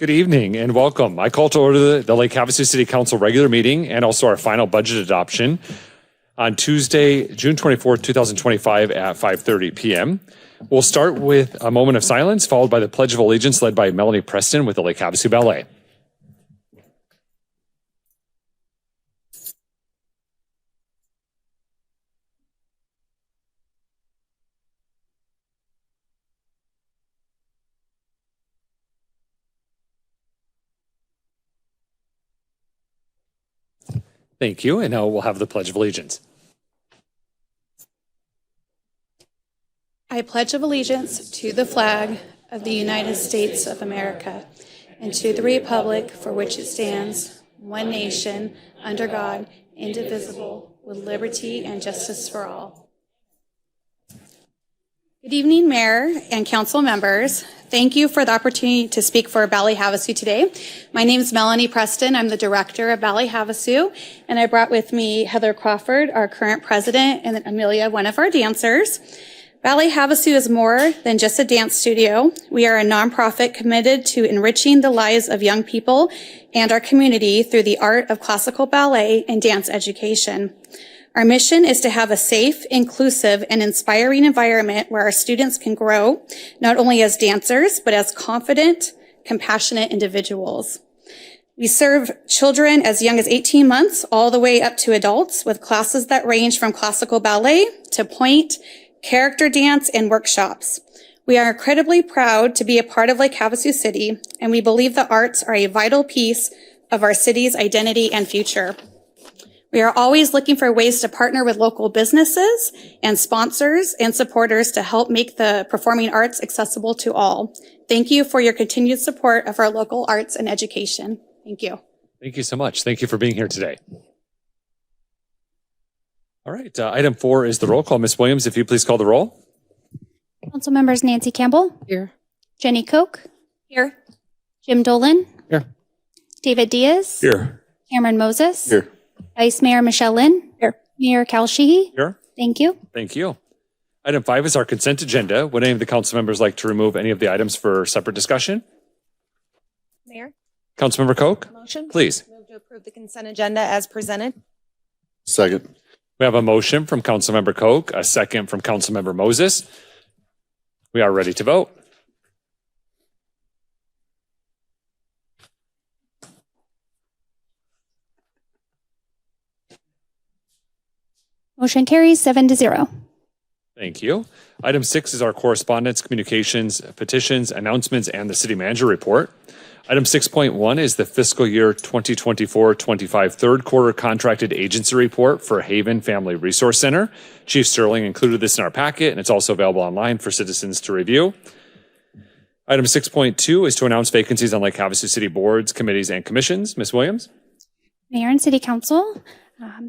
Good evening and welcome. I call to order the Lake Havasu City Council regular meeting and also our final budget adoption on Tuesday, June 24th, 2025 at 5:30 p.m. We'll start with a moment of silence followed by the Pledge of Allegiance led by Melanie Preston with the Lake Havasu Ballet. Thank you. And now we'll have the Pledge of Allegiance. I pledge allegiance to the flag of the United States of America and to the republic for which it stands, one nation, under God, indivisible, with liberty and justice for all. Good evening, Mayor and Council members. Thank you for the opportunity to speak for Ballet Havasu today. My name is Melanie Preston. I'm the director of Ballet Havasu, and I brought with me Heather Crawford, our current president, and Amelia, one of our dancers. Ballet Havasu is more than just a dance studio. We are a nonprofit committed to enriching the lives of young people and our community through the art of classical ballet and dance education. Our mission is to have a safe, inclusive, and inspiring environment where our students can grow, not only as dancers, but as confident, compassionate individuals. We serve children as young as 18 months all the way up to adults with classes that range from classical ballet to pointe, character dance, and workshops. We are incredibly proud to be a part of Lake Havasu City, and we believe the arts are a vital piece of our city's identity and future. We are always looking for ways to partner with local businesses and sponsors and supporters to help make the performing arts accessible to all. Thank you for your continued support of our local arts and education. Thank you. Thank you so much. Thank you for being here today. All right, item 4 is the roll call. Ms. Williams, if you please call the roll. Council members Nancy Campbell. Here. Jenny Koch. Here. Jim Dolan. Here. David Diaz. Here. Cameron Moses. Here. Vice Mayor Michelle Lynn. Here. Mayor Cal Sheehy. Here. Thank you. Thank you. Item 5 is our consent agenda. Would any of the council members like to remove any of the items for separate discussion? Mayor, Councilmember Koch, motion. please. Move to approve the consent agenda as presented. Second. We have a motion from Councilmember Koch, a second from Councilmember Moses. We are ready to vote. Motion carries 7-0. Thank you. Item 6 is our correspondence, communications, petitions, announcements, and the city manager report. Item 6.1 is the fiscal year 2024-25 third quarter contracted agency report for Haven Family Resource Center. Chief Sterling included this in our packet, and it's also available online for citizens to review. Item 6.2 is to announce vacancies on Lake Havasu City boards, committees, and commissions. Ms. Williams? Mayor and City Council,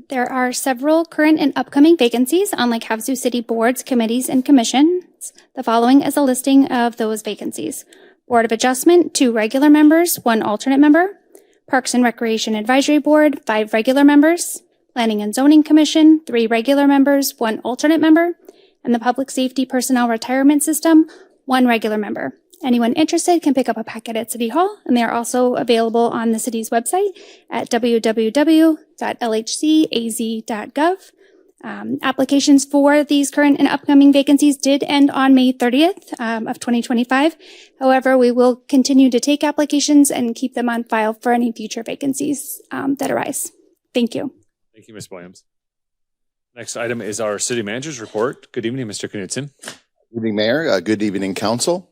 there are several current and upcoming vacancies on Lake Havasu City boards, committees, and commissions. The following is a listing of those vacancies. Board of Adjustment, 2 regular members, 1 alternate member. Parks and Recreation Advisory Board, 5 regular members. Planning and Zoning Commission, 3 regular members, 1 alternate member. And the Public Safety Personnel Retirement System, 1 regular member. Anyone interested can pick up a packet at City Hall, and they are also available on the city's website at www.lhcaz.gov. Applications for these current and upcoming vacancies did end on May 30th of 2025. However, we will continue to take applications and keep them on file for any future vacancies that arise. Thank you. Thank you, Ms. Williams. Next item is our city manager's report. Good evening, Mr. Knudsen. Good evening, Mayor. Good evening, Council.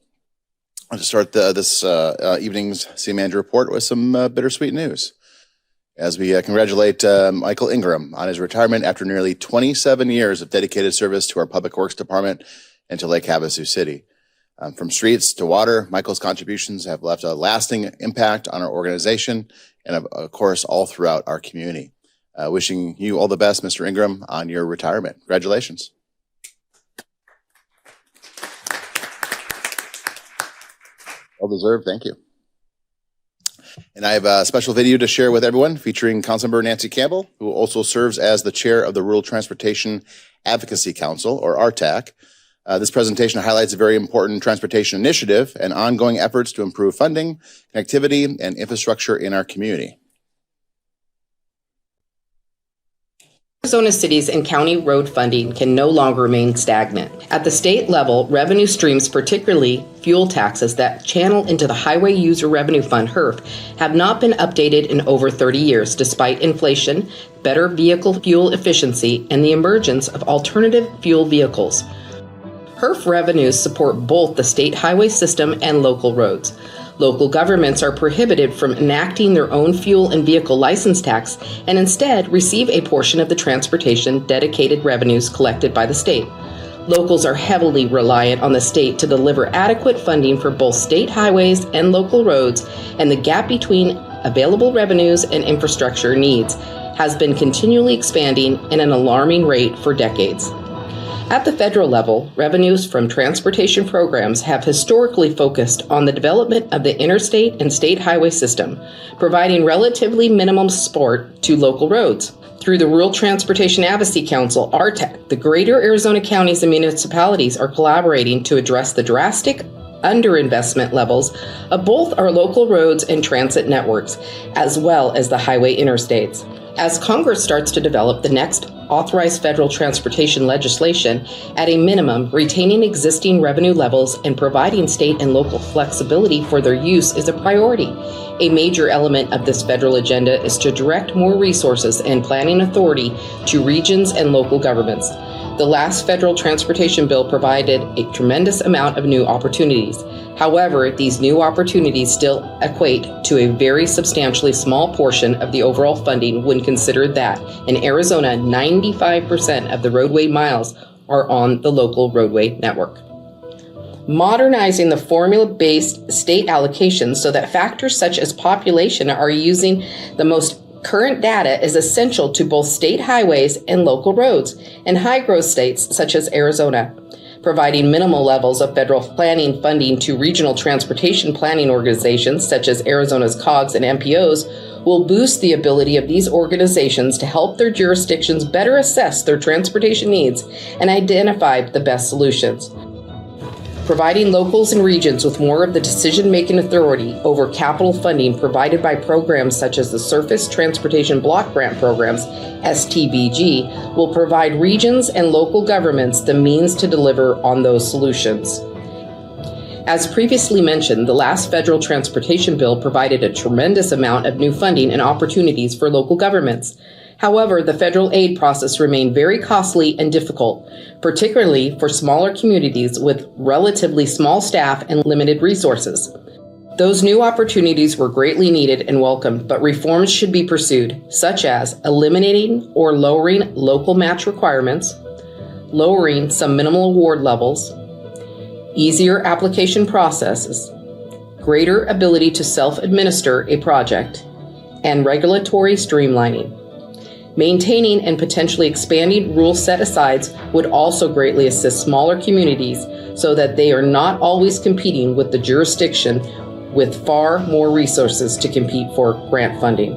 I'll just start this evening's city manager report with some bittersweet news. As we congratulate Michael Ingram on his retirement after nearly 27 years of dedicated service to our Public Works Department and to Lake Havasu City. From streets to water, Michael's contributions have left a lasting impact on our organization and, of course, all throughout our community. Wishing you all the best, Mr. Ingram, on your retirement. Congratulations. Well deserved. Thank you. And I have a special video to share with everyone featuring Councilmember Nancy Campbell, who also serves as the chair of the Rural Transportation Advocacy Council, or RTAC. This presentation highlights a very important transportation initiative and ongoing efforts to improve funding, connectivity, and infrastructure in our community. Arizona cities and county road funding can no longer remain stagnant. At the state level, revenue streams, particularly fuel taxes that channel into the Highway User Revenue Fund, HURF, have not been updated in over 30 years, despite inflation, better vehicle fuel efficiency, and the emergence of alternative fuel vehicles. HURF revenues support both the state highway system and local roads. Local governments are prohibited from enacting their own fuel and vehicle license tax and instead receive a portion of the transportation dedicated revenues collected by the state. Locals are heavily reliant on the state to deliver adequate funding for both state highways and local roads, and the gap between available revenues and infrastructure needs has been continually expanding at an alarming rate for decades. At the federal level, revenues from transportation programs have historically focused on the development of the interstate and state highway system, providing relatively minimum support to local roads. Through the Rural Transportation Advocacy Council, RTAC, the greater Arizona counties and municipalities are collaborating to address the drastic underinvestment levels of both our local roads and transit networks, as well as the highway interstates. As Congress starts to develop the next authorized federal transportation legislation, at a minimum, retaining existing revenue levels and providing state and local flexibility for their use is a priority. A major element of this federal agenda is to direct more resources and planning authority to regions and local governments. The last federal transportation bill provided a tremendous amount of new opportunities. However, these new opportunities still equate to a very substantially small portion of the overall funding when considered that in Arizona, 95% of the roadway miles are on the local roadway network. Modernizing the formula-based state allocations so that factors such as population are using the most current data is essential to both state highways and local roads in high-growth states such as Arizona. Providing minimal levels of federal planning funding to regional transportation planning organizations such as Arizona's COGS and MPOs will boost the ability of these organizations to help their jurisdictions better assess their transportation needs and identify the best solutions. Providing locals and regions with more of the decision-making authority over capital funding provided by programs such as the Surface Transportation Block Grant Programs, STBG, will provide regions and local governments the means to deliver on those solutions. As previously mentioned, the last federal transportation bill provided a tremendous amount of new funding and opportunities for local governments. However, the federal aid process remained very costly and difficult, particularly for smaller communities with relatively small staff and limited resources. Those new opportunities were greatly needed and welcomed, but reforms should be pursued, such as eliminating or lowering local match requirements, lowering some minimal award levels, easier application processes, greater ability to self-administer a project, and regulatory streamlining. Maintaining and potentially expanding rule set-asides would also greatly assist smaller communities so that they are not always competing with the jurisdiction with far more resources to compete for grant funding.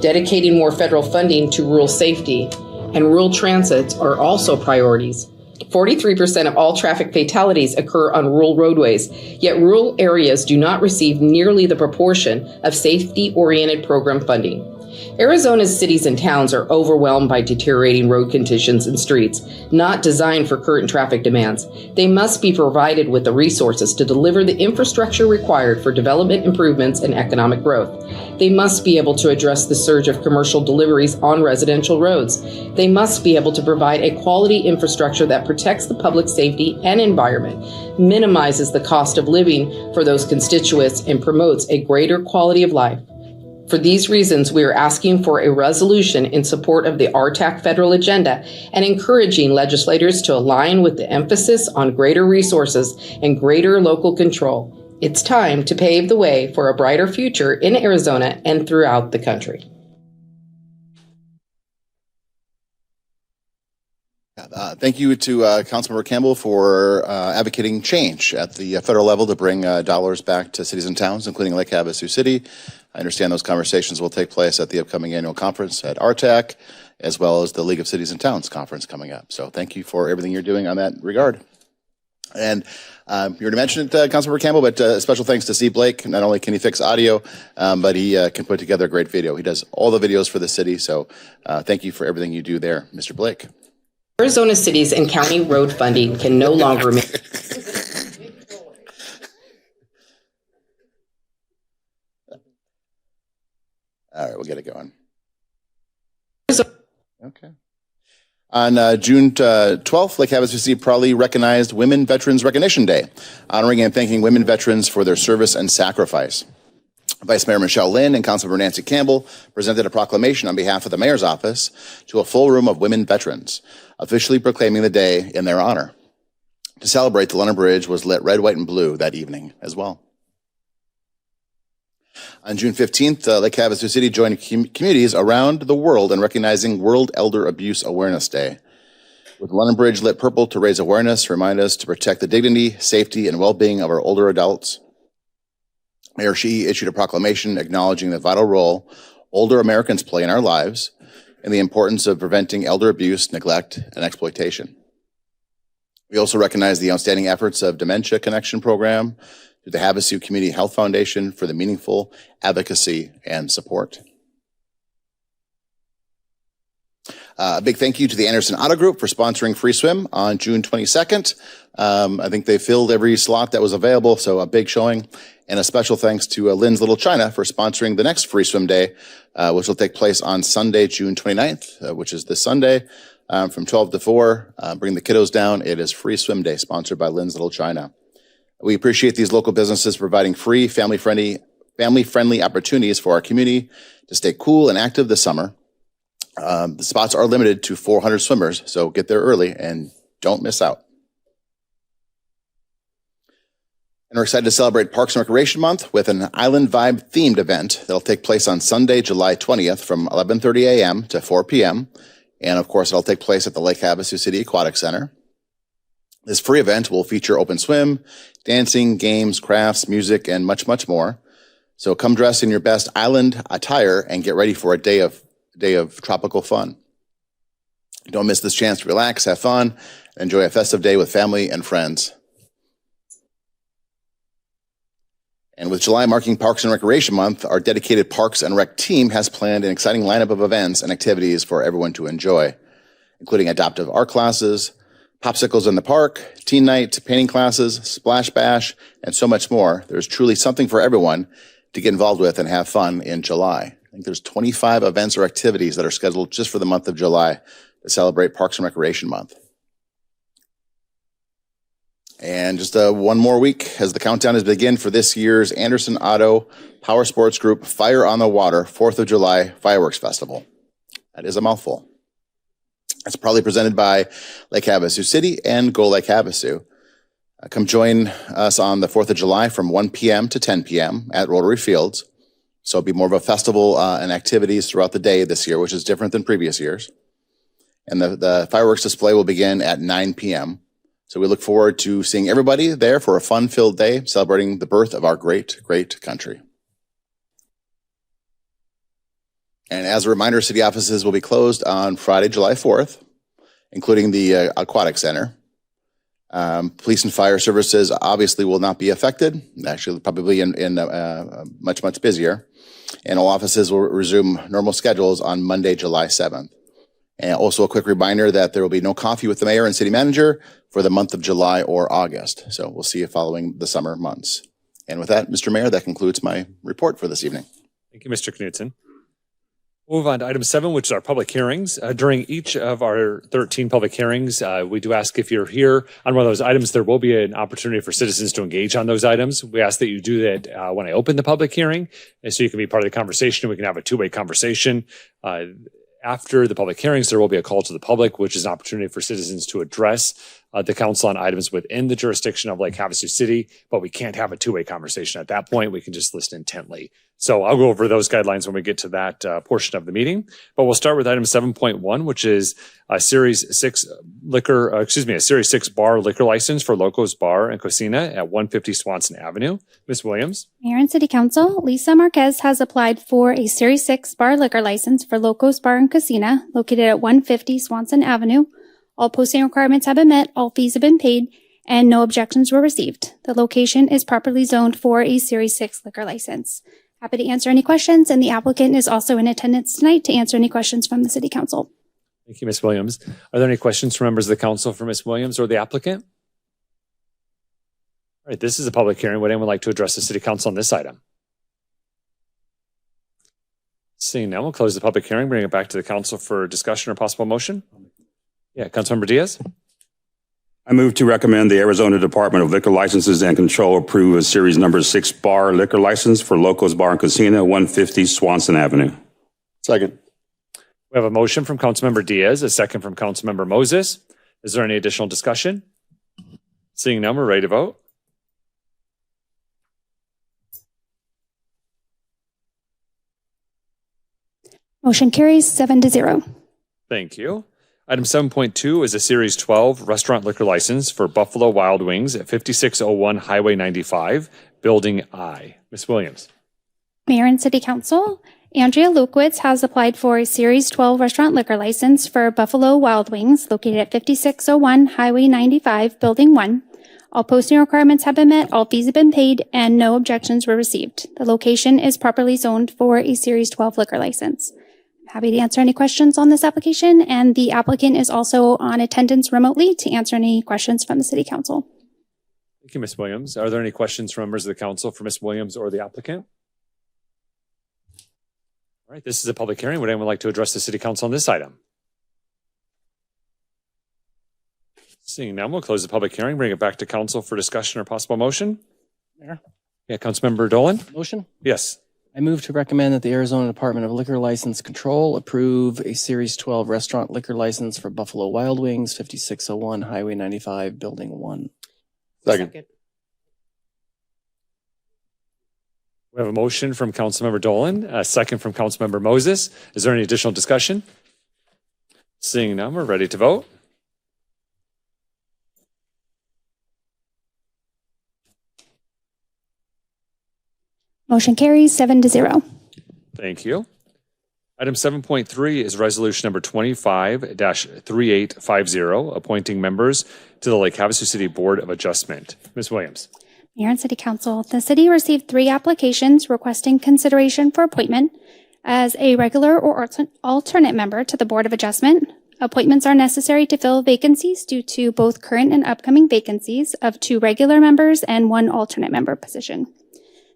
Dedicating more federal funding to rural safety and rural transit are also priorities. 43% of all traffic fatalities occur on rural roadways, yet rural areas do not receive nearly the proportion of safety-oriented program funding. Arizona's cities and towns are overwhelmed by deteriorating road conditions and streets, not designed for current traffic demands. They must be provided with the resources to deliver the infrastructure required for development improvements and economic growth. They must be able to address the surge of commercial deliveries on residential roads. They must be able to provide a quality infrastructure that protects the public safety and environment, minimizes the cost of living for those constituents, and promotes a greater quality of life. For these reasons, we are asking for a resolution in support of the RTAC federal agenda and encouraging legislators to align with the emphasis on greater resources and greater local control. It's time to pave the way for a brighter future in Arizona and throughout the country. Thank you to Councilmember Campbell for advocating change at the federal level to bring dollars back to cities and towns, including Lake Havasu City. I understand those conversations will take place at the upcoming annual conference at RTAC, as well as the League of Cities and Towns conference coming up. So thank you for everything you're doing on that regard. And you already mentioned it, Councilmember Campbell, but special thanks to Steve Blake. Not only can he fix audio, but he can put together a great video. He does all the videos for the city. So thank you for everything you do there, Mr. Blake. Arizona cities and county road funding can no longer remain. All right, we'll get it going. Okay. On June 12th, Lake Havasu City proudly recognized Women Veterans Recognition Day, honoring and thanking women veterans for their service and sacrifice. Vice Mayor Michelle Lynn and Councilmember Nancy Campbell presented a proclamation on behalf of the mayor's office to a full room of women veterans, officially proclaiming the day in their honor. To celebrate, the London Bridge was lit red, white, and blue that evening as well. On June 15th, Lake Havasu City joined communities around the world in recognizing World Elder Abuse Awareness Day. With the London Bridge lit purple to raise awareness, remind us to protect the dignity, safety, and well-being of our older adults. Mayor Sheehy issued a proclamation acknowledging the vital role older Americans play in our lives and the importance of preventing elder abuse, neglect, and exploitation. We also recognize the outstanding efforts of Dementia Connection Program to the Havasu Community Health Foundation for the meaningful advocacy and support. A big thank you to the Anderson Auto Group for sponsoring Free Swim on June 22nd. I think they filled every slot that was available, so a big showing. And a special thanks to Lynn's Little China for sponsoring the next Free Swim Day, which will take place on Sunday, June 29th, which is this Sunday, from 12 to 4. Bring the kiddos down. It is Free Swim Day, sponsored by Lynn's Little China. We appreciate these local businesses providing free, family-friendly opportunities for our community to stay cool and active this summer. The spots are limited to 400 swimmers, so get there early and don't miss out. And we're excited to celebrate Parks and Recreation Month with an Island Vibe themed event that'll take place on Sunday, July 20th from 11:30 a.m. to 4 p.m. And of course, it'll take place at the Lake Havasu City Aquatic Center. This free event will feature open swim, dancing, games, crafts, music, and much, much more. So come dress in your best island attire and get ready for a day of tropical fun. Don't miss this chance to relax, have fun, and enjoy a festive day with family and friends. And with July marking Parks and Recreation Month, our dedicated Parks and Rec team has planned an exciting lineup of events and activities for everyone to enjoy, including adaptive art classes, popsicles in the park, teen night, painting classes, splash bash, and so much more. There's truly something for everyone to get involved with and have fun in July. I think there's 25 events or activities that are scheduled just for the month of July to celebrate Parks and Recreation Month. And just one more week as the countdown is begin for this year's Anderson Auto Power Sports Group Fire on the Water 4th of July Fireworks Festival. That is a mouthful. It's proudly presented by Lake Havasu City and Go Lake Havasu. Come join us on the 4th of July from 1 p.m. to 10 p.m. at Rotary Fields. So it'll be more of a festival and activities throughout the day this year, which is different than previous years. And the fireworks display will begin at 9 p.m. So we look forward to seeing everybody there for a fun-filled day celebrating the birth of our great, great country. And as a reminder, city offices will be closed on Friday, July 4th, including the Aquatic Center. Police and fire services obviously will not be affected, actually probably in much, much busier. And all offices will resume normal schedules on Monday, July 7th. And also a quick reminder that there will be no coffee with the mayor and city manager for the month of July or August. So we'll see you following the summer months. And with that, Mr. Mayor, that concludes my report for this evening. Thank you, Mr. Knudsen. We'll move on to item 7, which is our public hearings. During each of our 13 public hearings, we do ask if you're here on one of those items, there will be an opportunity for citizens to engage on those items. We ask that you do that when I open the public hearing, and so you can be part of the conversation. We can have a two-way conversation. After the public hearings, there will be a call to the public, which is an opportunity for citizens to address the council on items within the jurisdiction of Lake Havasu City, but we can't have a two-way conversation at that point. We can just listen intently. So I'll go over those guidelines when we get to that portion of the meeting. But we'll start with item 7.1, which is a Series 6 bar liquor license for Locos Bar and Cocina at 150 Swanson Avenue. Ms. Williams. Mayor and City Council, Lisa Marquez has applied for a Series 6 bar liquor license for Locos Bar and Cocina located at 150 Swanson Avenue. All posting requirements have been met, all fees have been paid, and no objections were received. The location is properly zoned for a Series 6 liquor license. Happy to answer any questions, and the applicant is also in attendance tonight to answer any questions from the City Council. Thank you, Ms. Williams. Are there any questions from members of the council for Ms. Williams or the applicant? All right, this is a public hearing. Would anyone like to address the City Council on this item? Seeing none, we'll close the public hearing, bring it back to the council for discussion or possible motion. Yeah, Councilmember Diaz. I move to recommend the Arizona Department of Liquor Licenses and Control approve a series number 6 bar liquor license for Locos Bar and Casino, 150 Swanson Avenue. Second. We have a motion from Councilmember Diaz, a second from Councilmember Moses. Is there any additional discussion? Seeing none, we're ready to vote. Motion carries 7-0. Thank you. Item 7.2 is a Series 12 restaurant liquor license for Buffalo Wild Wings at 5601 Highway 95, Building I. Ms. Williams. Mayor and City Council, Andrea Lukowitz has applied for a Series 12 restaurant liquor license for Buffalo Wild Wings located at 5601 Highway 95, Building 1. All posting requirements have been met, all fees have been paid, and no objections were received. The location is properly zoned for a Series 12 liquor license. I'm happy to answer any questions on this application, and the applicant is also on attendance remotely to answer any questions from the City Council. Thank you, Ms. Williams. Are there any questions from members of the council for Ms. Williams or the applicant? All right, this is a public hearing. Would anyone like to address the City Council on this item? Seeing none, we'll close the public hearing, bring it back to council for discussion or possible motion. Mayor? Yeah, Councilmember Dolan? Motion? Yes. I move to recommend that the Arizona Department of Liquor License Control approve a Series 12 restaurant liquor license for Buffalo Wild Wings, 5601 Highway 95, Building 1. Second. We have a motion from Councilmember Dolan, a second from Councilmember Moses. Is there any additional discussion? Seeing none, we're ready to vote. Motion carries 7-0. Thank you. Item 7.3 is resolution number 25-3850, appointing members to the Lake Havasu City Board of Adjustment. Ms. Williams. Mayor and City Council, the city received 3 applications requesting consideration for appointment as a regular or alternate member to the Board of Adjustment. Appointments are necessary to fill vacancies due to both current and upcoming vacancies of 2 regular members and 1 alternate member position.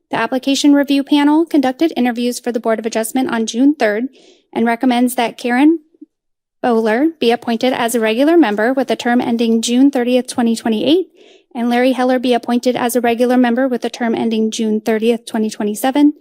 The application review panel conducted interviews for the Board of Adjustment on June 3rd and recommends that Karen Bowler be appointed as a regular member with a term ending June 30th, 2028, and Larry Heller be appointed as a regular member with a term ending June 30th, 2027,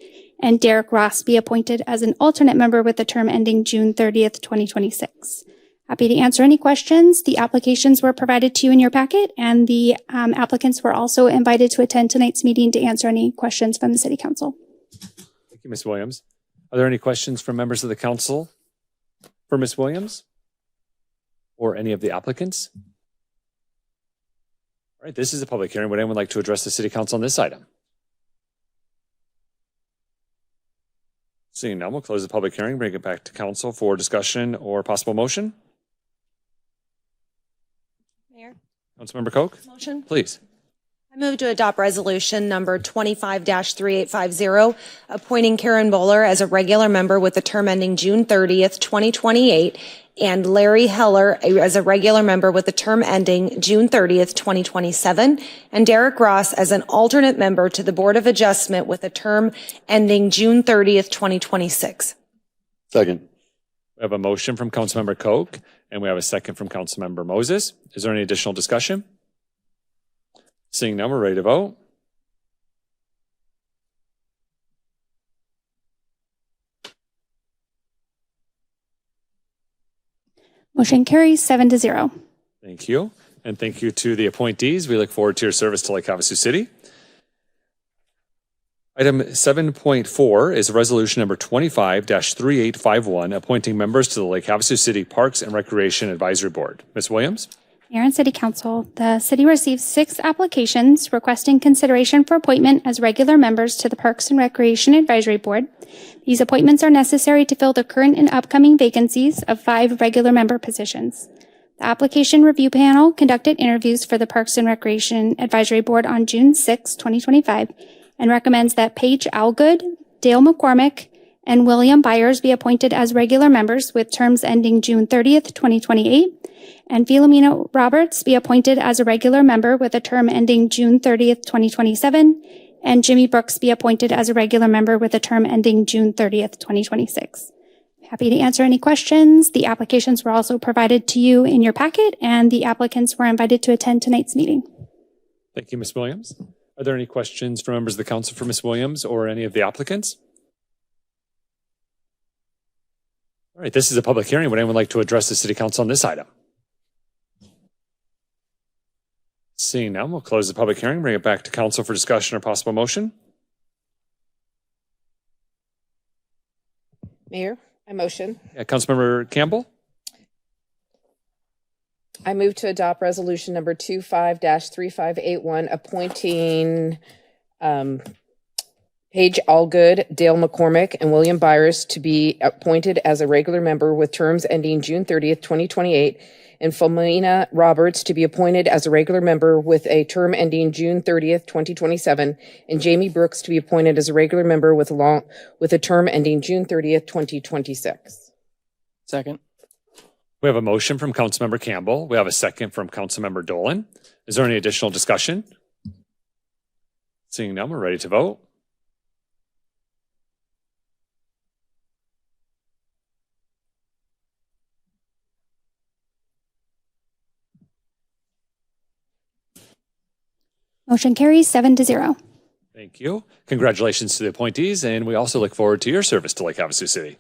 and Derek Ross be appointed as an alternate member with a term ending June 30th, 2026. Happy to answer any questions. The applications were provided to you in your packet, and the applicants were also invited to attend tonight's meeting to answer any questions from the City Council. Thank you, Ms. Williams. Are there any questions from members of the council for Ms. Williams or any of the applicants? All right, this is a public hearing. Would anyone like to address the City Council on this item? Seeing none, we'll close the public hearing, bring it back to council for discussion or possible motion. Mayor? Councilmember Koch, Motion? please. I move to adopt resolution number 25-3850, appointing Karen Bowler as a regular member with a term ending June 30th, 2028, and Larry Heller as a regular member with a term ending June 30th, 2027, and Derek Ross as an alternate member to the Board of Adjustment with a term ending June 30th, 2026. Second. We have a motion from Councilmember Koch, and we have a second from Councilmember Moses. Is there any additional discussion? Seeing none, we're ready to vote. Motion carries 7-0. Thank you. And thank you to the appointees. We look forward to your service to Lake Havasu City. Item 7.4 is resolution number 25-3851, appointing members to the Lake Havasu City Parks and Recreation Advisory Board. Ms. Williams? Mayor and City Council, the city received 6 applications requesting consideration for appointment as regular members to the Parks and Recreation Advisory Board. These appointments are necessary to fill the current and upcoming vacancies of 5 regular member positions. The application review panel conducted interviews for the Parks and Recreation Advisory Board on June 6, 2025, and recommends that Paige Algood, Dale McCormick, and William Byers be appointed as regular members with terms ending June 30th, 2028, and Philomena Roberts be appointed as a regular member with a term ending June 30th, 2027, and Jimmy Brooks be appointed as a regular member with a term ending June 30th, 2026. Happy to answer any questions. The applications were also provided to you in your packet, and the applicants were invited to attend tonight's meeting. Thank you, Ms. Williams. Are there any questions from members of the council for Ms. Williams or any of the applicants? All right, this is a public hearing. Would anyone like to address the city council on this item? Seeing none, we'll close the public hearing, bring it back to council for discussion or possible motion. Mayor, I motion. Yeah, Councilmember Campbell. I move to adopt resolution number 25-3581, appointing Paige Allgood, Dale McCormick, and William Byers to be appointed as a regular member with terms ending June 30th, 2028, and Philomena Roberts to be appointed as a regular member with a term ending June 30th, 2027, and Jamie Brooks to be appointed as a regular member with a term ending June 30th, 2026. Second. We have a motion from Councilmember Campbell. We have a second from Councilmember Dolan. Is there any additional discussion? Seeing none, we're ready to vote. Motion carries 7-0. Thank you. Congratulations to the appointees, and we also look forward to your service to Lake Havasu City.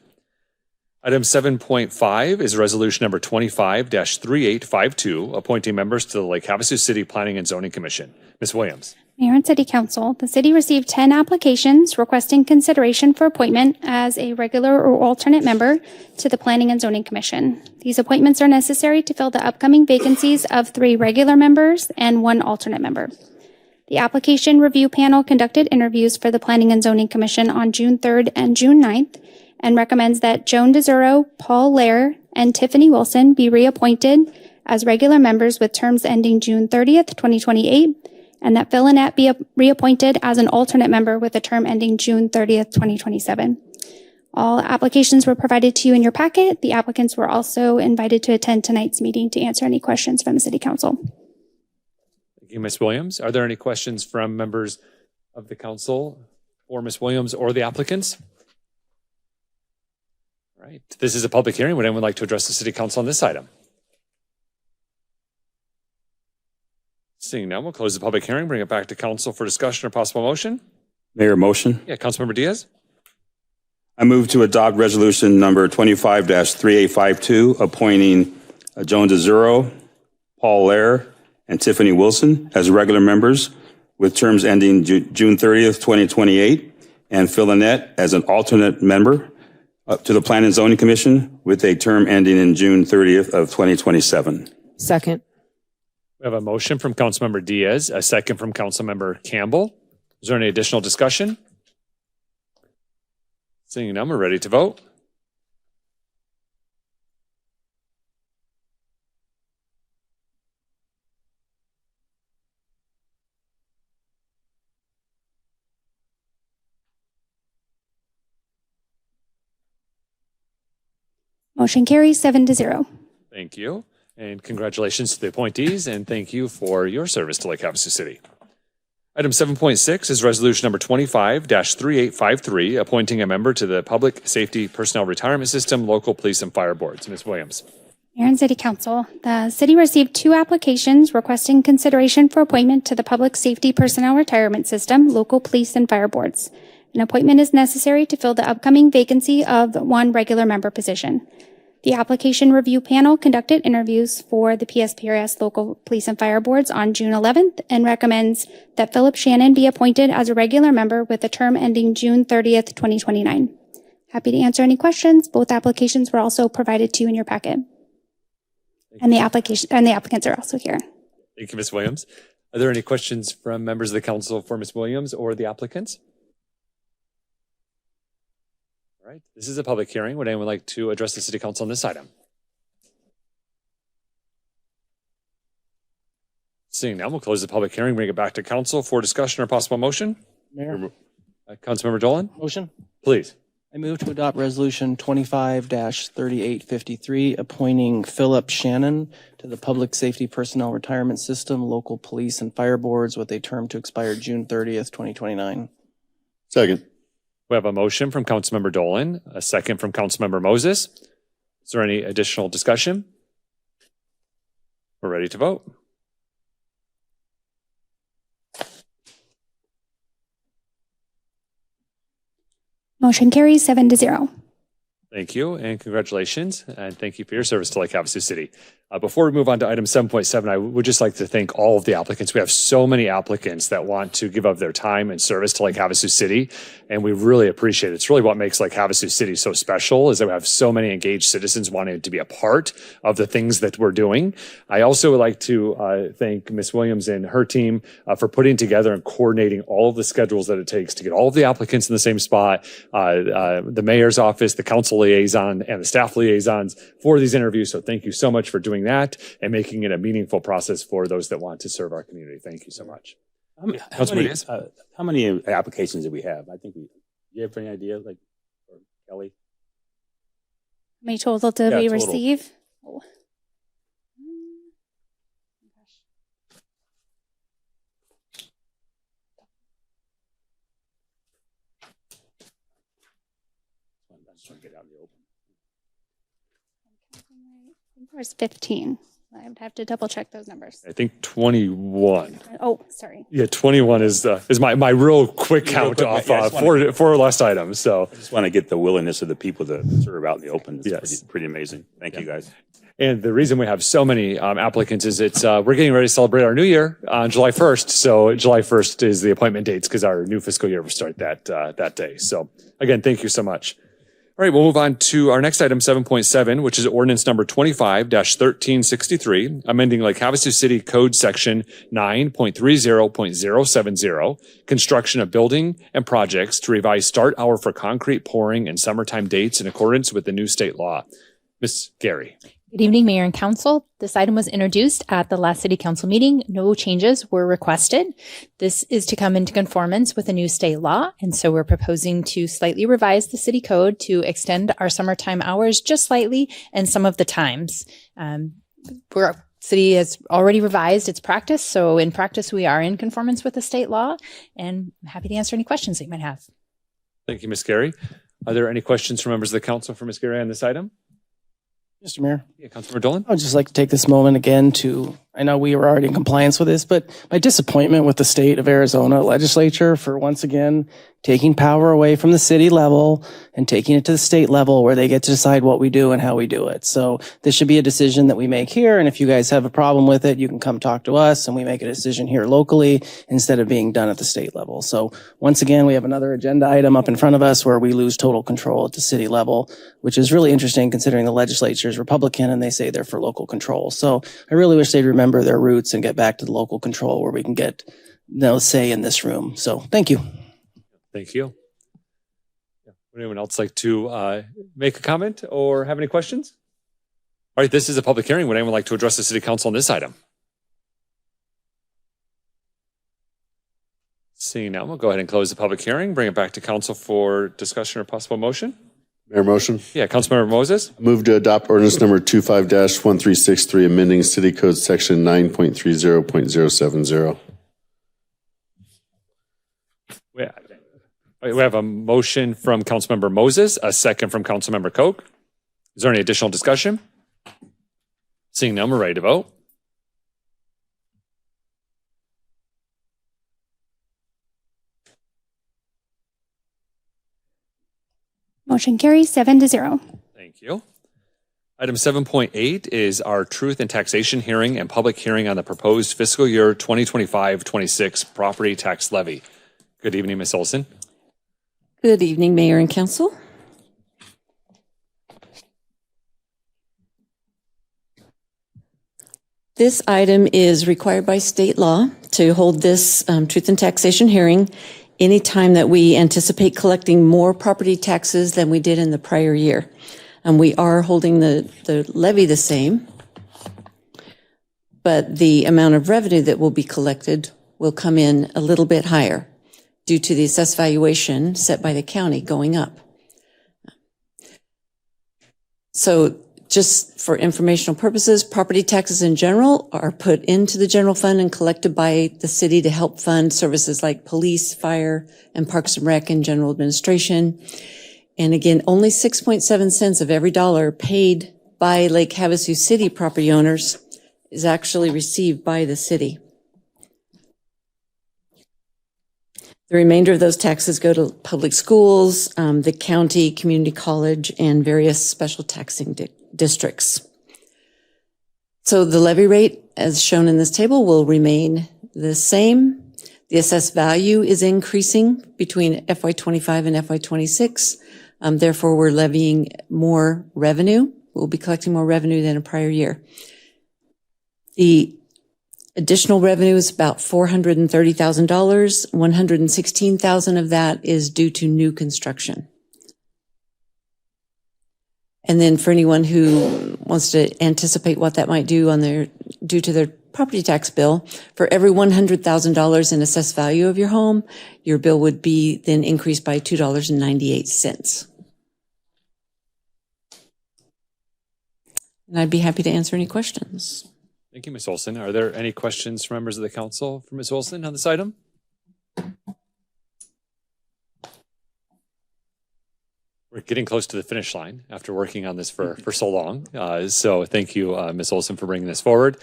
Item 7.5 is resolution number 25-3852, appointing members to the Lake Havasu City Planning and Zoning Commission. Ms. Williams. Mayor and City Council, the city received 10 applications requesting consideration for appointment as a regular or alternate member to the Planning and Zoning Commission. These appointments are necessary to fill the upcoming vacancies of 3 regular members and 1 alternate member. The application review panel conducted interviews for the Planning and Zoning Commission on June 3rd and June 9th and recommends that Joan DeZuro, Paul Lair, and Tiffany Wilson be reappointed as regular members with terms ending June 30th, 2028, and that Phil Annette be reappointed as an alternate member with a term ending June 30th, 2027. All applications were provided to you in your packet. The applicants were also invited to attend tonight's meeting to answer any questions from the City Council. Thank you, Ms. Williams. Are there any questions from members of the council for Ms. Williams or the applicants? All right. This is a public hearing. Would anyone like to address the City Council on this item? Seeing none, we'll close the public hearing, bring it back to council for discussion or possible motion. Mayor, motion. Yeah, Councilmember Diaz. I move to adopt resolution number 25-3852, appointing Joan DeZuro, Paul Lair, and Tiffany Wilson as regular members with terms ending June 30th, 2028, and Phil Annette as an alternate member to the Planning and Zoning Commission with a term ending in June 30th of 2027. Second. We have a motion from Councilmember Diaz, a second from Councilmember Campbell. Is there any additional discussion? Seeing none, we're ready to vote. Motion carries 7-0. Thank you. And congratulations to the appointees, and thank you for your service to Lake Havasu City. Item 7.6 is resolution number 25-3853, appointing a member to the Public Safety Personnel Retirement System, local police and fire boards. Ms. Williams. Mayor and City Council, the city received 2 applications requesting consideration for appointment to the Public Safety Personnel Retirement System, local police and fire boards. An appointment is necessary to fill the upcoming vacancy of 1 regular member position. The application review panel conducted interviews for the PSPRS local police and fire boards on June 11th and recommends that Philip Shannon be appointed as a regular member with a term ending June 30th, 2029. Happy to answer any questions. Both applications were also provided to you in your packet. And the applicants are also here. Thank you, Ms. Williams. Are there any questions from members of the council for Ms. Williams or the applicants? All right, this is a public hearing. Would anyone like to address the City Council on this item? Seeing none, we'll close the public hearing, bring it back to council for discussion or possible motion. Mayor, Councilmember Dolan, motion. please. I move to adopt Resolution 25-3853, appointing Philip Shannon to the Public Safety Personnel Retirement System, local police and fire boards with a term to expire June 30th, 2029. Second. We have a motion from Councilmember Dolan, a second from Councilmember Moses. Is there any additional discussion? We're ready to vote. Motion carries 7-0. Thank you and congratulations. And thank you for your service to Lake Havasu City. Before we move on to item 7.7, I would just like to thank all of the applicants. We have so many applicants that want to give up their time and service to Lake Havasu City, and we really appreciate it. It's really what makes Lake Havasu City so special is that we have so many engaged citizens wanting to be a part of the things that we're doing. I also would like to thank Ms. Williams and her team for putting together and coordinating all of the schedules that it takes to get all of the applicants in the same spot, the mayor's office, the council liaison, and the staff liaisons for these interviews. So thank you so much for doing that and making it a meaningful process for those that want to serve our community. Thank you so much. How many applications do we have? I think do you have any idea, like, or Kelly? How many total did Yeah, we total. receive? Oh. I just want to get out in the open. I think there was 15. I would have to double check those numbers. I think 21. Oh, sorry. Yeah, 21 is my real quick count quick, off yeah, I just wanna- four last items. So, I just want to get the willingness of the people to serve out in the open. It's Yes. pretty amazing. Thank you, guys. and the reason we have so many applicants is we're getting ready to celebrate our new year on July 1st. So July 1st is the appointment dates because our new fiscal year will start that day. So again, thank you so much. All right, we'll move on to our next item, 7.7, which is ordinance number 25-1363, amending Lake Havasu City Code Section 9.30.070, construction of building and projects to revise start hour for concrete pouring and summertime dates in accordance with the new state law. Ms. Gary. Good evening, Mayor and Council. This item was introduced at the last City Council meeting. No changes were requested. This is to come into conformance with a new state law, and so we're proposing to slightly revise the city code to extend our summertime hours just slightly and some of the times. Our city has already revised its practice, so in practice we are in conformance with the state law, and I'm happy to answer any questions that you might have. Thank you, Ms. Gary. Are there any questions from members of the council for Ms. Gary on this item? Mr. Mayor. Yeah, Councilmember Dolan. I would just like to take this moment again to, I know we were already in compliance with this, but my disappointment with the state of Arizona legislature for once again taking power away from the city level and taking it to the state level where they get to decide what we do and how we do it. So this should be a decision that we make here. And if you guys have a problem with it, you can come talk to us and we make a decision here locally instead of being done at the state level. So once again, we have another agenda item up in front of us where we lose total control at the city level, which is really interesting considering the legislature is Republican and they say they're for local control. So I really wish they'd remember their roots and get back to the local control where we can get no say in this room. So thank you. Thank you. Would anyone else like to make a comment or have any questions? All right, this is a public hearing. Would anyone like to address the city council on this item? Seeing none, we'll go ahead and close the public hearing, bring it back to council for discussion or possible motion. Mayor motion. Yeah, Councilmember Moses. Move to adopt ordinance number 25-1363, amending city code section 9.30.070. We have a motion from Councilmember Moses, a second from Councilmember Koch. Is there any additional discussion? Seeing none, we're ready to vote. Motion carries 7-0. Thank you. Item 7.8 is our truth and taxation hearing and public hearing on the proposed fiscal year 2025-26 property tax levy. Good evening, Ms. Olson. Good evening, Mayor and Council. This item is required by state law to hold this truth and taxation hearing anytime that we anticipate collecting more property taxes than we did in the prior year. And we are holding the levy the same. but the amount of revenue that will be collected will come in a little bit higher due to the assessed valuation set by the county going up. So just for informational purposes, property taxes in general are put into the general fund and collected by the city to help fund services like police, fire, and parks and rec and general administration. And again, only 6.7 cents of every dollar paid by Lake Havasu City property owners is actually received by the city. The remainder of those taxes go to public schools, the county, community college, and various special taxing districts. So the levy rate, as shown in this table, will remain the same. The assessed value is increasing between FY25 and FY26. Therefore, we're levying more revenue. We'll be collecting more revenue than a prior year. The additional revenue is about $430,000. $116,000 of that is due to new construction. And then for anyone who wants to anticipate what that might do due to their property tax bill, for every $100,000 in assessed value of your home, your bill would be then increased by $2.98. And I'd be happy to answer any questions. Thank you, Ms. Olson. Are there any questions from members of the council for Ms. Olson on this item? We're getting close to the finish line after working on this for so long. So thank you, Ms. Olson, for bringing this forward.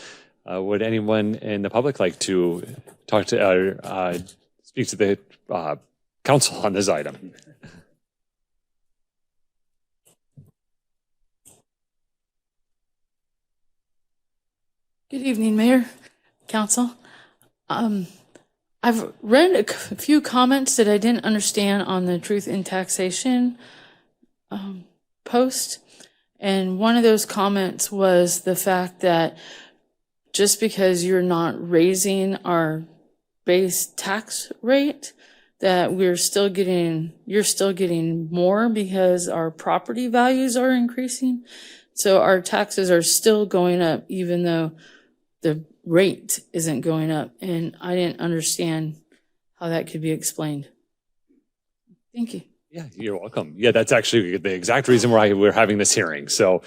Would anyone in the public like to talk to, speak to the council on this item? Good evening, Mayor, Council. I've read a few comments that I didn't understand on the Truth in Taxation post. And one of those comments was the fact that just because you're not raising our base tax rate, that you're still getting more because our property values are increasing. So our taxes are still going up, even though the rate isn't going up. And I didn't understand how that could be explained. Thank you. Yeah, you're welcome. Yeah, that's actually the exact reason why we're having this hearing. So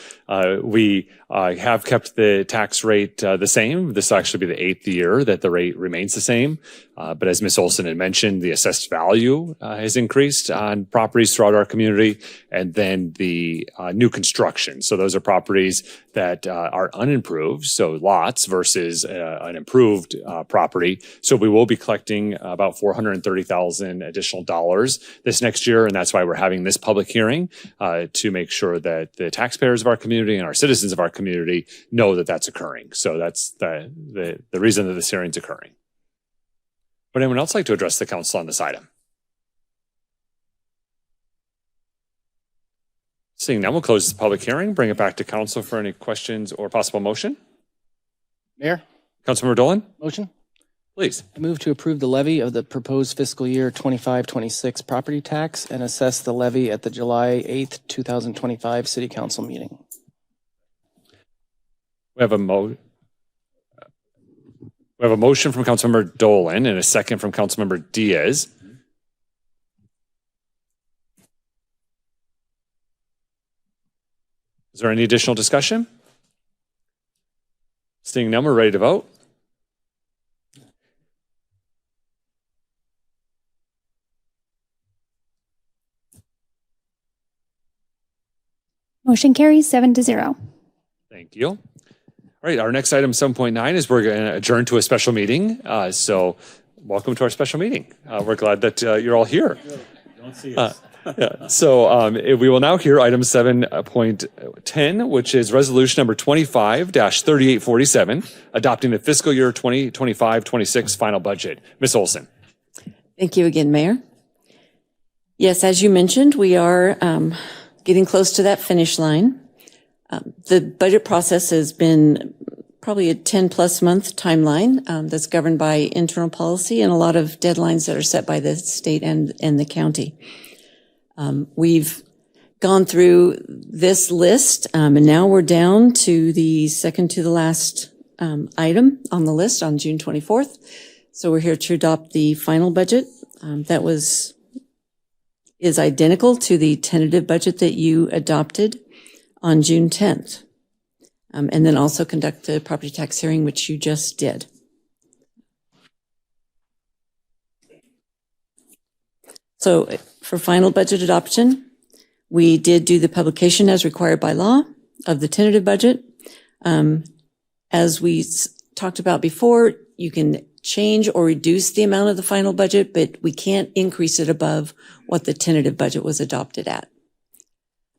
we have kept the tax rate the same. This will actually be the 8th year that the rate remains the same. But as Ms. Olson had mentioned, the assessed value has increased on properties throughout our community, and then the new construction. So those are properties that are unimproved, so lots versus an improved property. So we will be collecting about $430,000 additional dollars this next year, and that's why we're having this public hearing to make sure that the taxpayers of our community and our citizens of our community know that that's occurring. So that's the reason that this hearing is occurring. Would anyone else like to address the council on this item? Seeing none, we'll close the public hearing, bring it back to council for any questions or possible motion. Mayor? Councilmember Dolan? Motion? Please. I move to approve the levy of the proposed fiscal year 25-26 property tax and assess the levy at the July 8th, 2025 City Council meeting. We have a motion from Councilmember Dolan and a second from Councilmember Diaz. Is there any additional discussion? Seeing none, we're ready to vote. Motion carries 7-0. Thank you. All right, our next item, 7.9, is we're going to adjourn to a special meeting. So welcome to our special meeting. We're glad that you're all here. Don't see us. Yeah. So we will now hear item 7.10, which is resolution number 25-3847, adopting the fiscal year 2025-26 final budget. Ms. Olson. Thank you again, Mayor. Yes, as you mentioned, we are getting close to that finish line. The budget process has been probably a 10-plus month timeline that's governed by internal policy and a lot of deadlines that are set by the state and the county. We've gone through this list, and now we're down to the second to the last item on the list on June 24th. So we're here to adopt the final budget that is identical to the tentative budget that you adopted on June 10th. And then also conduct the property tax hearing, which you just did. So for final budget adoption, we did do the publication as required by law of the tentative budget. As we talked about before, you can change or reduce the amount of the final budget, but we can't increase it above what the tentative budget was adopted at.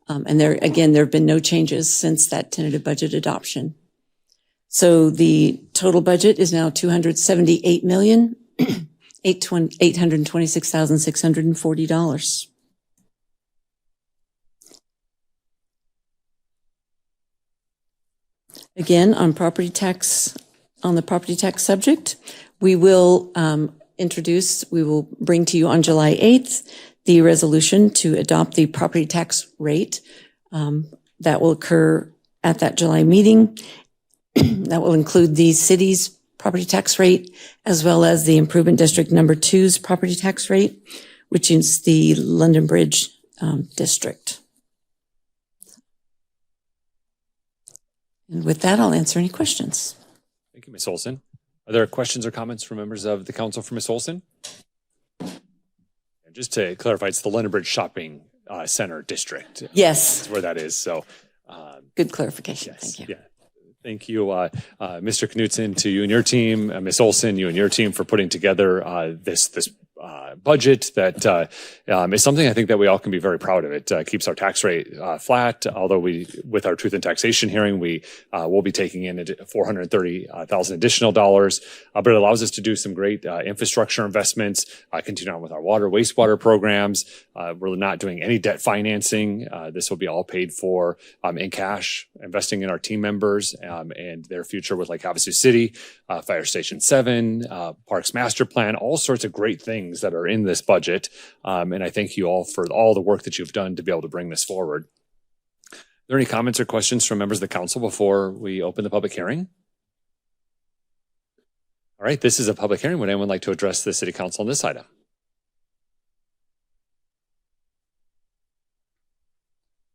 And there have been no changes since that tentative budget adoption. So the total budget is now $278,826,640. Again, on the property tax subject, we will bring to you on July 8th the resolution to adopt the property tax rate that will occur at that July meeting. That will include the city's property tax rate as well as the Improvement District Number 2's property tax rate, which is the London Bridge district. And with that, I'll answer any questions. Thank you, Ms. Olson. Are there questions or comments from members of the council for Ms. Olson? And just to clarify, it's the London Bridge Shopping Center District. Yes. That's where that is. So, good clarification. Yes, Thank you. Yeah. Thank you, Mr. Knutson, to you and your team, Ms. Olson, you and your team for putting together this budget that is something I think that we all can be very proud of. It keeps our tax rate flat, although with our truth and taxation hearing, we will be taking in $430,000 additional dollars, but it allows us to do some great infrastructure investments, continue on with our water, wastewater programs. We're not doing any debt financing. This will be all paid for in cash, investing in our team members and their future with Lake Havasu City, Fire Station 7, Parks Master Plan, all sorts of great things that are in this budget. And I thank you all for all the work that you've done to be able to bring this forward. Are there any comments or questions from members of the council before we open the public hearing? All right, this is a public hearing. Would anyone like to address the city council on this item?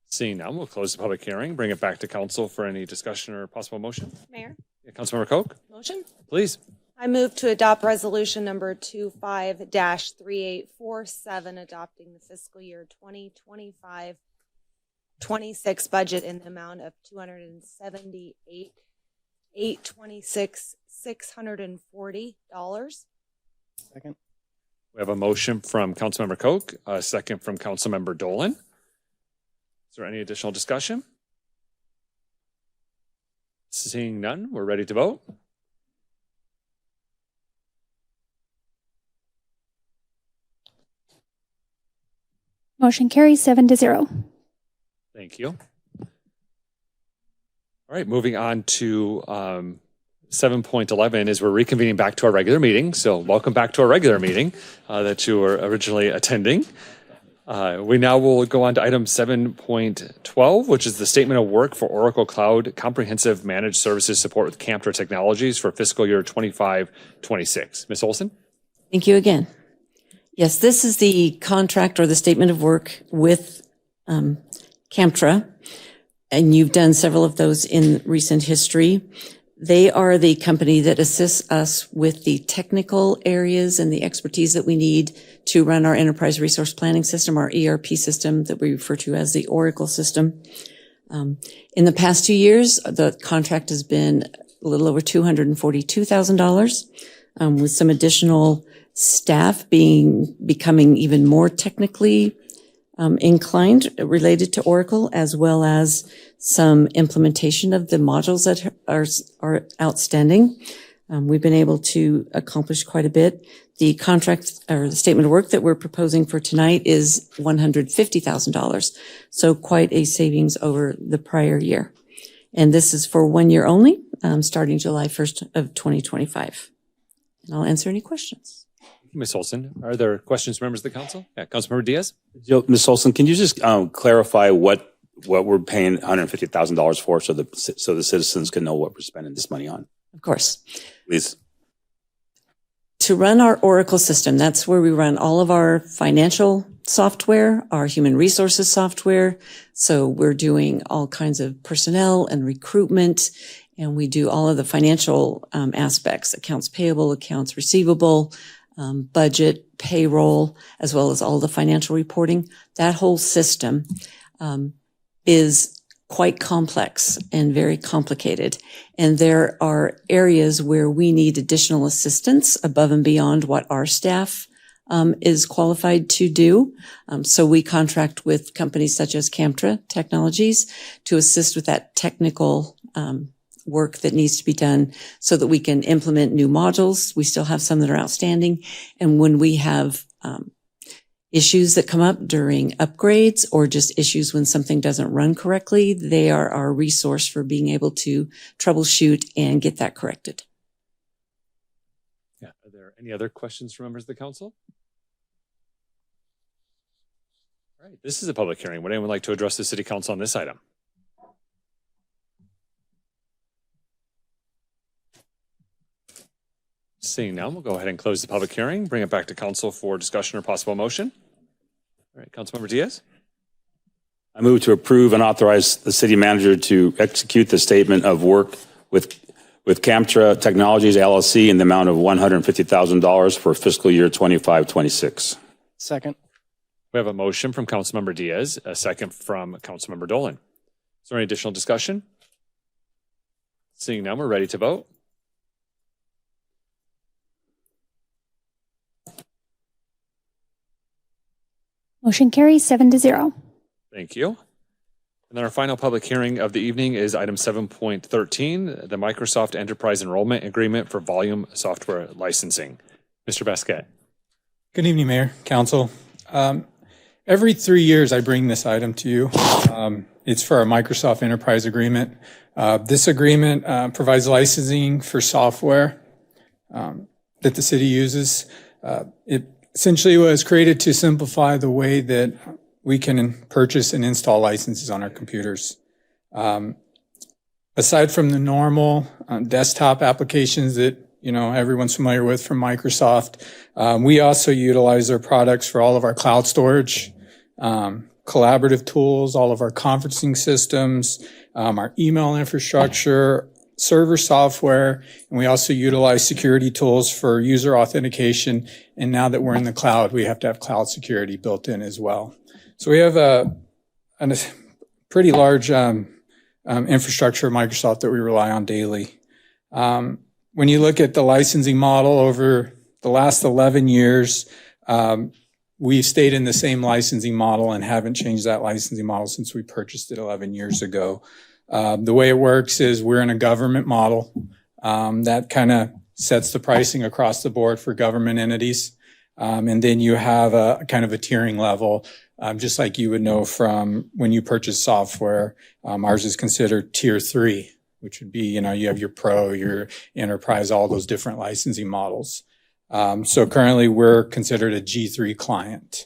Seeing none, we'll close the public hearing, bring it back to council for any discussion or possible motion. Mayor? Yeah, Councilmember Koch, Motion? please. I move to adopt resolution number 25-3847, adopting the fiscal year 2025-26 budget in the amount of $278,826,640. Second. We have a motion from Councilmember Koch, a second from Councilmember Dolan. Is there any additional discussion? Seeing none, we're ready to vote. Motion carries 7-0. Thank you. All right, moving on to 7.11 is we're reconvening back to our regular meeting. So welcome back to our regular meeting that you were originally attending. We now will go on to item 7.12, which is the statement of work for Oracle Cloud Comprehensive Managed Services Support with Camptra Technologies for fiscal year 25-26. Ms. Olson? Thank you again. Yes, this is the contract or the statement of work with Camptra, and you've done several of those in recent history. They are the company that assists us with the technical areas and the expertise that we need to run our enterprise resource planning system, our ERP system that we refer to as the Oracle system. In the past 2 years, the contract has been a little over $242,000, with some additional staff becoming even more technically inclined related to Oracle, as well as some implementation of the modules that are outstanding. We've been able to accomplish quite a bit. The contract or the statement of work that we're proposing for tonight is $150,000. So quite a savings over the prior year. And this is for 1 year only, starting July 1st of 2025. And I'll answer any questions. Ms. Olson, are there questions from members of the council? Yeah, Councilmember Diaz? Ms. Olson, can you just clarify what we're paying $150,000 for so the citizens can know what we're spending this money on? Of course. Please. To run our Oracle system, that's where we run all of our financial software, our human resources software. So we're doing all kinds of personnel and recruitment, and we do all of the financial aspects, accounts payable, accounts receivable, budget, payroll, as well as all the financial reporting. That whole system is quite complex and very complicated. And there are areas where we need additional assistance above and beyond what our staff is qualified to do. So we contract with companies such as Camtra Technologies to assist with that technical work that needs to be done so that we can implement new modules. We still have some that are outstanding. And when we have issues that come up during upgrades or just issues when something doesn't run correctly, they are our resource for being able to troubleshoot and get that corrected. Yeah. Are there any other questions from members of the council? All right. This is a public hearing. Would anyone like to address the city council on this item? Seeing none, we'll go ahead and close the public hearing, bring it back to council for discussion or possible motion. All right, Councilmember Diaz. I move to approve and authorize the city manager to execute the statement of work with Camtra Technologies LLC in the amount of $150,000 for fiscal year 25-26. Second. We have a motion from Councilmember Diaz, a second from Councilmember Dolan. Is there any additional discussion? Seeing none, we're ready to vote. Motion carries 7-0. Thank you. And then our final public hearing of the evening is item 7.13, the Microsoft Enterprise Enrollment Agreement for Volume Software Licensing. Mr. Basquet. Good evening, Mayor, Council. Every 3 years I bring this item to you. It's for our Microsoft Enterprise Agreement. This agreement provides licensing for software that the city uses. It essentially was created to simplify the way that we can purchase and install licenses on our computers. Aside from the normal desktop applications that everyone's familiar with from Microsoft, we also utilize their products for all of our cloud storage, collaborative tools, all of our conferencing systems, our email infrastructure, server software, and we also utilize security tools for user authentication. And now that we're in the cloud, we have to have cloud security built in as well. So we have a pretty large infrastructure of Microsoft that we rely on daily. When you look at the licensing model over the last 11 years, we've stayed in the same licensing model and haven't changed that licensing model since we purchased it 11 years ago. The way it works is we're in a government model that kind of sets the pricing across the board for government entities. And then you have a kind of a tiering level, just like you would know from when you purchase software. Ours is considered tier 3, which would be, you have your pro, your enterprise, all those different licensing models. So currently we're considered a G3 client.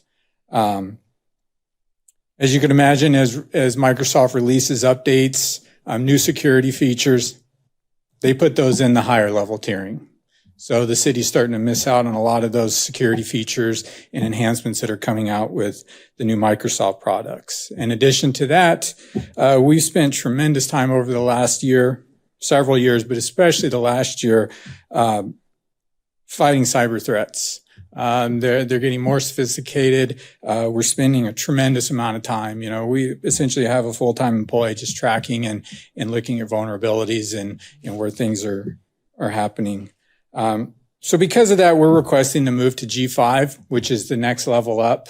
As you can imagine, as Microsoft releases updates, new security features, they put those in the higher level tiering. So the city's starting to miss out on a lot of those security features and enhancements that are coming out with the new Microsoft products. In addition to that, we've spent tremendous time over the last year, several years, but especially the last year, fighting cyber threats. They're getting more sophisticated. We're spending a tremendous amount of time. We essentially have a full-time employee just tracking and looking at vulnerabilities and where things are happening. So because of that, we're requesting to move to G5, which is the next level up.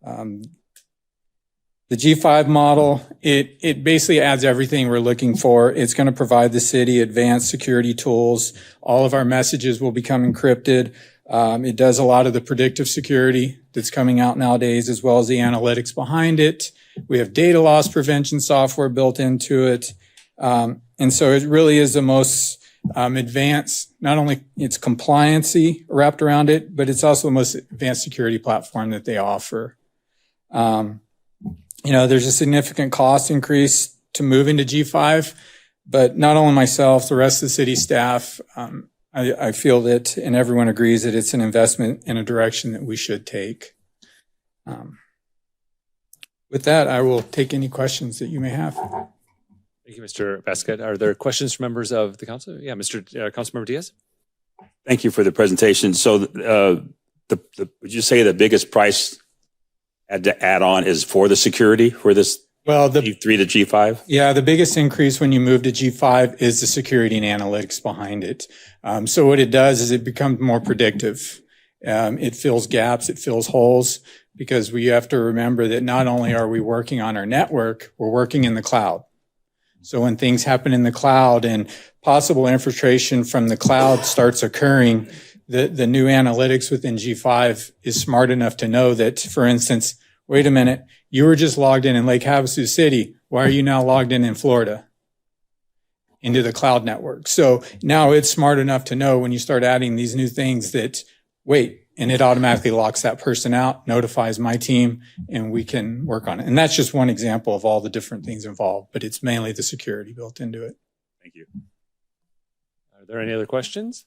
The G5 model, it basically adds everything we're looking for. It's going to provide the city advanced security tools. All of our messages will become encrypted. It does a lot of the predictive security that's coming out nowadays, as well as the analytics behind it. We have data loss prevention software built into it. And so it really is the most advanced, not only its compliancy wrapped around it, but it's also the most advanced security platform that they offer. There's a significant cost increase to move into G5, But not only myself, the rest of the city staff, I feel that, and everyone agrees that it's an investment in a direction that we should take. With that, I will take any questions that you may have. Thank you, Mr. Vasquez. Are there questions from members of the council? Yeah, Mr. Councilmember Diaz. Thank you for the presentation. So, would you say the biggest price to add on is for the security for this? Well, the G3 to G5? Yeah, the biggest increase when you move to G5 is the security and analytics behind it. So what it does is it becomes more predictive. It fills gaps, it fills holes, because we have to remember that not only are we working on our network, we're working in the cloud. So when things happen in the cloud and possible infiltration from the cloud starts occurring, the new analytics within G5 is smart enough to know that, for instance, wait a minute, you were just logged in Lake Havasu City. Why are you now logged in Florida into the cloud network? So now it's smart enough to know when you start adding these new things that, wait, and it automatically locks that person out, notifies my team, and we can work on it. And that's just one example of all the different things involved, but it's mainly the security built into it. Thank you. Are there any other questions?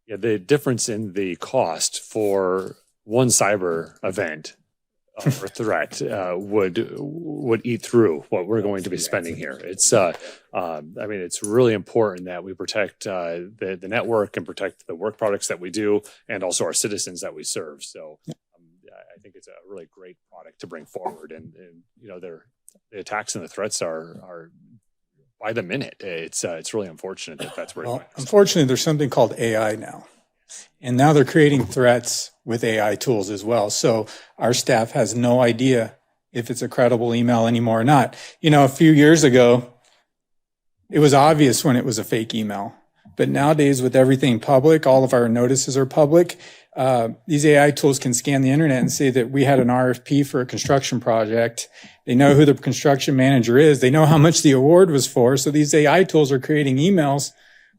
Yeah, the difference in the cost for one cyber event or threat would eat through what we're going to be spending here. It's I mean, it's really important that we protect the network and protect the work products that we do, and also our citizens that we serve. So I think it's a really great product to bring forward, and you know, the attacks and the threats are by the minute. It's really unfortunate that that's where. Well, unfortunately, there's something called AI now. And now they're creating threats with AI tools as well. So our staff has no idea if it's a credible email anymore or not. You know, a few years ago, it was obvious when it was a fake email. But nowadays, with everything public, all of our notices are public. These AI tools can scan the internet and say that we had an RFP for a construction project. They know who the construction manager is. They know how much the award was for. So these AI tools are creating emails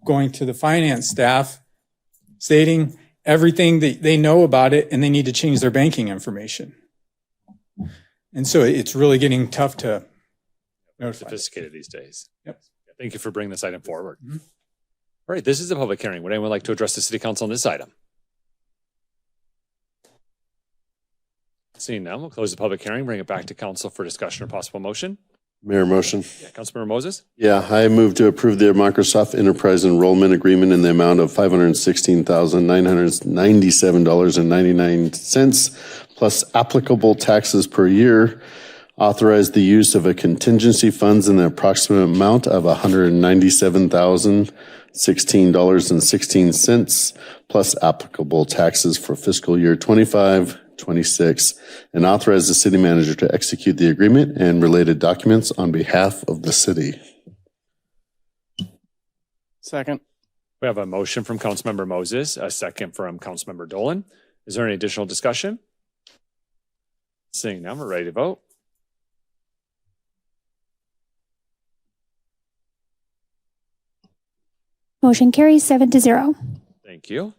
going to the finance staff stating everything that they know about it, and they need to change their banking information. And so it's really getting tough to notify. Sophisticated these days. Yep. Thank you for bringing this item forward. Mm-hmm. All right, this is a public hearing. Would anyone like to address the City Council on this item? Seeing none, we'll close the public hearing, bring it back to council for discussion or possible motion. Mayor, motion. Yeah, Councilmember Moses? Yeah, I move to approve the Microsoft Enterprise Enrollment Agreement in the amount of $516,997.99 plus applicable taxes per year. Authorize the use of a contingency funds in the approximate amount of $197,016.16 plus applicable taxes for fiscal year 25, 26, and authorize the city manager to execute the agreement and related documents on behalf of the city. Second. We have a motion from Councilmember Moses, a second from Councilmember Dolan. Is there any additional discussion? Seeing none, we're ready to vote. Motion carries 7-0. Thank you.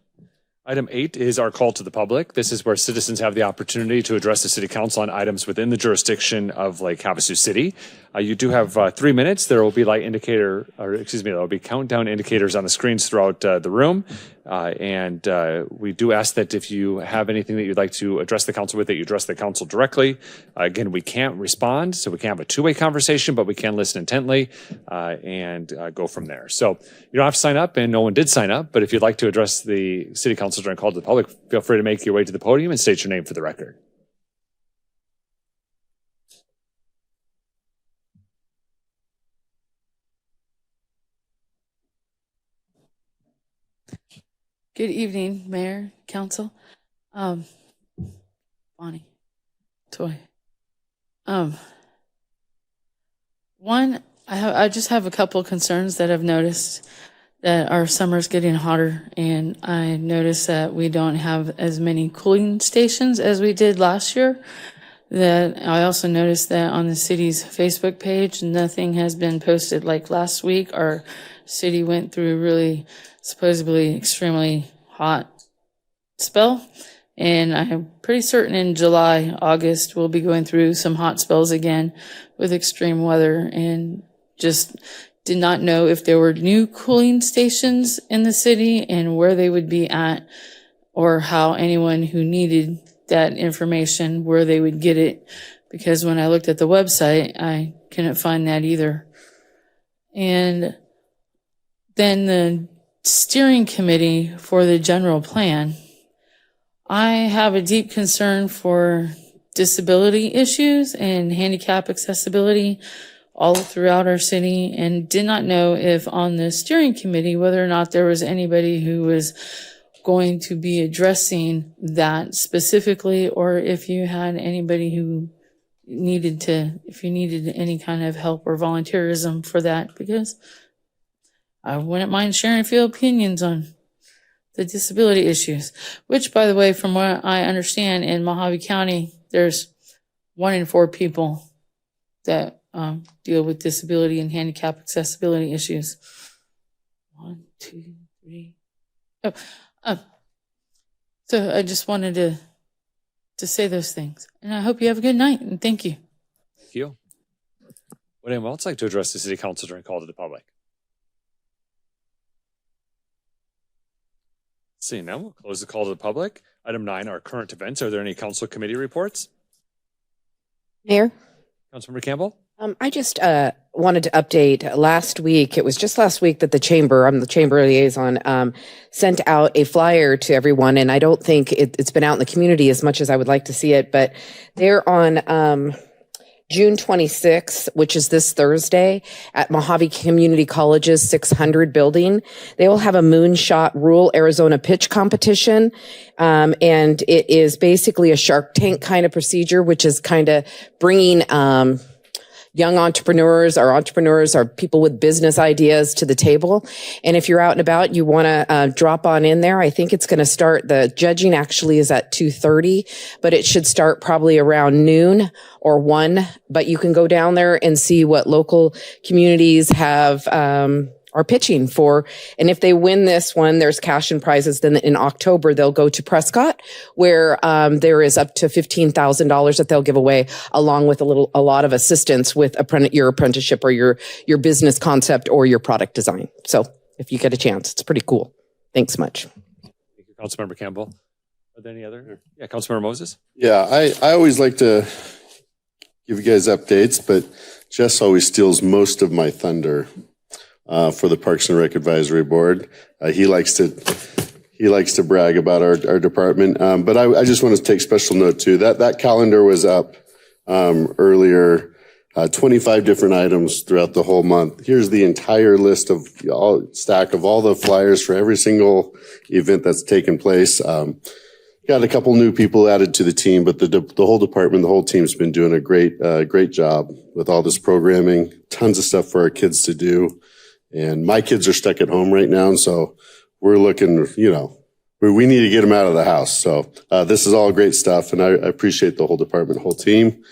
Item 8 is our call to the public. This is where citizens have the opportunity to address the City Council on items within the jurisdiction of Lake Havasu City. You do have 3 minutes. There will be there will be countdown indicators on the screens throughout the room. And we do ask that if you have anything that you'd like to address the council with, that you address the council directly. Again, we can't respond, so we can't have a two-way conversation, but we can listen intently and go from there. So you don't have to sign up, and no one did sign up, but if you'd like to address the City Council during call to the public, feel free to make your way to the podium and state your name for the record. Good evening, Mayor, Council. Bonnie, Toy. I just have a couple of concerns that I've noticed that our summer's getting hotter, and I noticed that we don't have as many cooling stations as we did last year. That I also noticed that on the city's Facebook page, nothing has been posted. Like last week, our city went through a really supposedly extremely hot spell, and I'm pretty certain in July, August, we'll be going through some hot spells again with extreme weather, and just did not know if there were new cooling stations in the city and where they would be at, or how anyone who needed that information, where they would get it. Because when I looked at the website, I couldn't find that either. And then the steering committee for the general plan, I have a deep concern for disability issues and handicap accessibility all throughout our city, and did not know if on the steering committee whether or not there was anybody who was going to be addressing that specifically, or if you had anybody who if you needed any kind of help or volunteerism for that, because I wouldn't mind sharing a few opinions on the disability issues, which, by the way, from what I understand, in Mojave County, there's 1 in 4 people that deal with disability and handicap accessibility issues. 1, 2, 3. So I just wanted to say those things. And I hope you have a good night, and thank you. Thank you. Would anyone else like to address the City Council during call to the public? Seeing none, we'll close the call to the public. Item 9, our current events. Are there any council committee reports? Mayor? Councilmember Campbell? I just wanted to update. Last week, it was just last week that I'm the chamber liaison, sent out a flyer to everyone, and I don't think it's been out in the community as much as I would like to see it, but they're on June 26th, which is this Thursday, at Mojave Community College's 600 building. They will have a moonshot rural Arizona pitch competition. And it is basically a Shark Tank kind of procedure, which is kind of bringing, young entrepreneurs or people with business ideas to the table. And if you're out and about, you want to drop on in there. I think it's going to start, the judging actually is at 2:30, but it should start probably around noon or 1. But you can go down there and see what local communities are pitching for. And if they win this one, there's cash and prizes. Then in October, they'll go to Prescott, where there is up to $15,000 that they'll give away, along with a lot of assistance with your apprenticeship or your business concept or your product design. So if you get a chance, it's pretty cool. Thanks much. Thank you, Councilmember Campbell. Are there any other? Yeah, Councilmember Moses? Yeah, I always like to give you guys updates, but Jess always steals most of my thunder. For the Parks and Rec Advisory Board. He likes to brag about our department. But I just want to take special note too. That calendar was up earlier, 25 different items throughout the whole month. Here's the entire list of stack of all the flyers for every single event that's taken place. Got a couple new people added to the team, but the whole department, the whole team's been doing a great job with all this programming. Tons of stuff for our kids to do. And my kids are stuck at home right now, and so we're looking, we need to get them out of the house. So this is all great stuff, and I appreciate the whole department, whole team.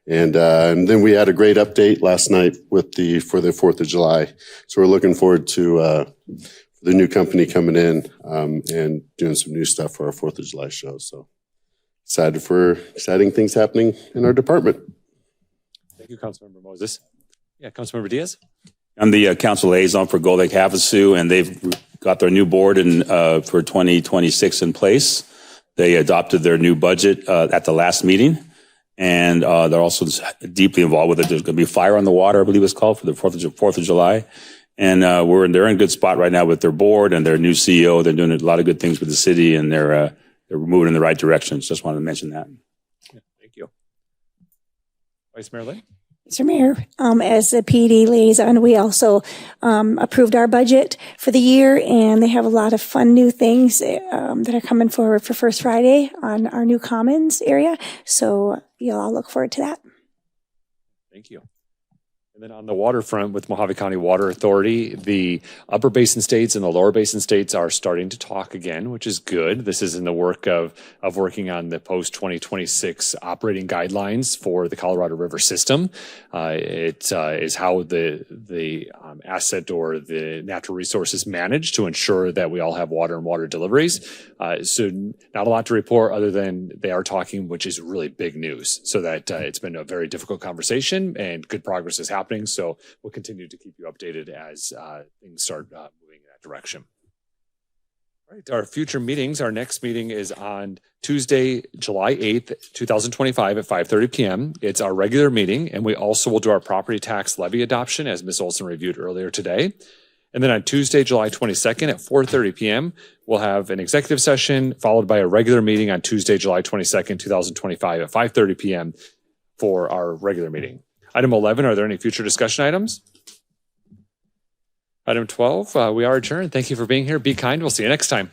And then we had a great update last night for the 4th of July. So we're looking forward to the new company coming in and doing some new stuff for our 4th of July show. So excited for exciting things happening in our department. Thank you, Councilmember Moses. Yeah, Councilmember Diaz? I'm the council liaison for Gold Lake Havasu, and they've got their new board for 2026 in place. They adopted their new budget at the last meeting, and they're also deeply involved with it. There's going to be Fire on the Water, I believe it's called, for the 4th of July. And they're in a good spot right now with their board and their new CEO. They're doing a lot of good things with the city, and they're moving in the right direction. Just wanted to mention that. Yeah, thank you. Vice Mayor Lynn? Mr. Mayor, as the PD liaison, we also approved our budget for the year, and they have a lot of fun new things that are coming forward for First Friday on our new Commons area. So you'll all look forward to that. Thank you. And then on the waterfront with Mojave County Water Authority, the upper basin states and the lower basin states are starting to talk again, which is good. This is in the work of working on the post-2026 operating guidelines for the Colorado River system. It is how the asset or the natural resource is managed to ensure that we all have water and water deliveries. So not a lot to report other than they are talking, which is really big news. So that it's been a very difficult conversation and good progress is happening. happening. So we'll continue to keep you updated as things start moving in that direction. All right, our future meetings, our next meeting is on Tuesday, July 8th, 2025 at 5:30 p.m. It's our regular meeting, and we also will do our property tax levy adoption as Ms. Olson reviewed earlier today. And then on Tuesday, July 22nd at 4:30 p.m., we'll have an executive session followed by a regular meeting on Tuesday, July 22nd, 2025 at 5:30 p.m. for our regular meeting. Item 11, are there any future discussion items? Item 12, we are adjourned. Thank you for being here. Be kind. We'll see you next time.